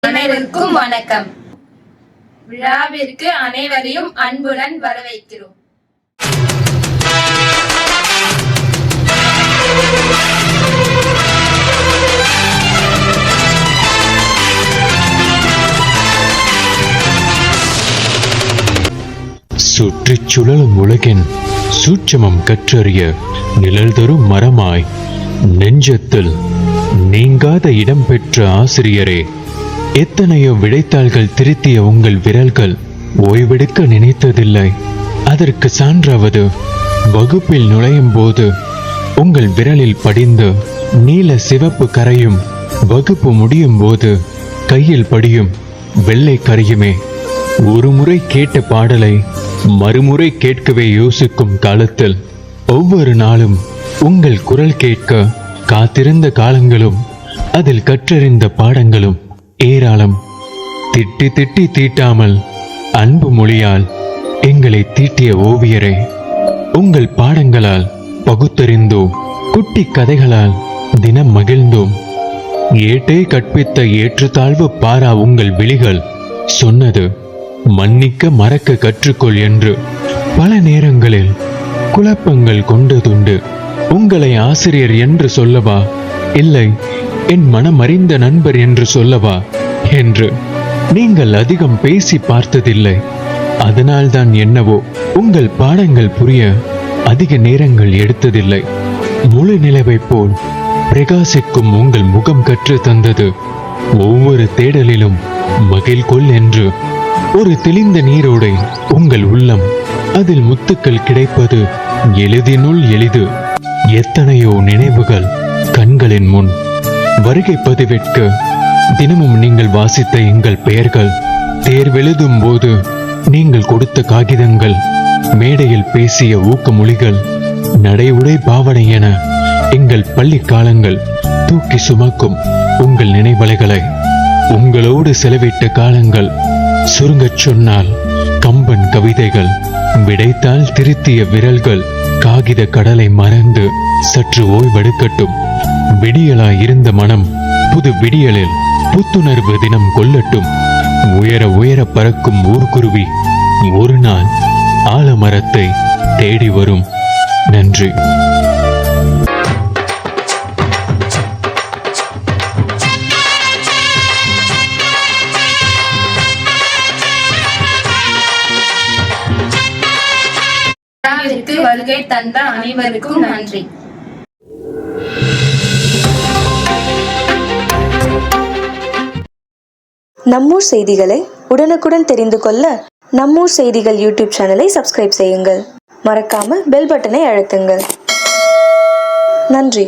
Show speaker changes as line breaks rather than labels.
அனைவருக்கும் வணக்கம். விழாவிற்கு அனைவரையும் அன்புடன் வரவேற்கிறோம்.
சுற்றிச் சுழலும் உலகின் சூட்சமம் கற்றறிய நிழல் தரும் மரமாய் நெஞ்சத்தில் நீங்காத இடம் பெற்ற ஆசிரியரே, எத்தனையோ விடைத்தாள்கள் திருத்திய உங்கள் விரல்கள் ஓய்வெடுக்க நினைத்ததில்லை. அதற்கு சான்றாவது வகுப்பில் நுழையும் போது உங்கள் விரலில் படிந்து நீல சிவப்பு கரையும், வகுப்பு முடியும் போது கையில் படியும் வெள்ளை கரையுமே. ஒரு முறை கேட்ட பாடலை மறுமுறை கேட்கவே யோசிக்கும் காலத்தில் ஒவ்வொரு நாளும் உங்கள் குரல் கேட்க காத்திருந்த காலங்களும் அதில் கற்றறிந்த பாடங்களும் ஏராளம். திட்டி திட்டி தீட்டாமல் அன்பு மொழியால் எங்களை தீட்டிய ஓவியரே, உங்கள் பாடங்களால் பகுத்தறிந்தோம், குட்டி கதைகளால் தினம் மகிழ்ந்தோம். ஏட்டே கற்பித்த ஏற்றுத்தாழ்வு பாரா உங்கள் விழிகள் சொன்னது மன்னிக்க மறக்க கற்றுக்கொள் என்று. பல நேரங்களில் குழப்பங்கள் கொண்டதுண்டு. உங்களை ஆசிரியர் என்று சொல்லவா, இல்லை என் மனமறிந்த நண்பர் என்று சொல்லவா என்று நீங்கள் அதிகம் பேசி பார்த்ததில்லை. அதனால்தான் என்னவோ உங்கள் பாடங்கள் புரிய அதிக நேரங்கள் எடுத்ததில்லை. முழு நிலவை போல் பிரகாசிக்கும் உங்கள் முகம் கற்று தந்தது ஒவ்வொரு தேடலிலும் மகிழ்கொள் என்று. ஒரு தெளிந்த நீரோடை உங்கள் உள்ளம், அதில் முத்துக்கள் கிடைப்பது எளிதினுள் எளிது. எத்தனையோ நினைவுகள் கண்களின் முன் வருகை பதிவேற்க தினமும் நீங்கள் வாசித்த எங்கள் பெயர்கள், தேர்வெழுதும் போது நீங்கள் கொடுத்த காகிதங்கள், மேடையில் பேசிய ஊக்கமொழிகள், நடை உடை பாவனை என எங்கள் பள்ளி காலங்கள் தூக்கி சுமக்கும் உங்கள் நினைவலைகளை. உங்களோடு செலவிட்ட காலங்கள் சுருங்கச் சொன்னால் கம்பன் கவிதைகள், விடைத்தால் திருத்திய விரல்கள் காகித கடலை மறந்து சற்று ஓய்வெடுக்கட்டும். விடியலாய் இருந்த மனம் புது விடியலில் புத்துணர்வு தினம் கொள்ளட்டும். உயர உயர பறக்கும் ஊர்குருவி ஒரு நாள் ஆலமரத்தை தேடி வரும். நன்றி.
வருகை தந்த அனைவருக்கும் நன்றி.
நம்மூர் செய்திகளை உடனுக்குடன் தெரிந்து கொள்ள நம்மூர் செய்திகள் யூடியூப் சேனலை சப்ஸ்கிரைப் செய்யுங்கள். மறக்காமல் பெல் பட்டனை அழுத்துங்கள். நன்றி.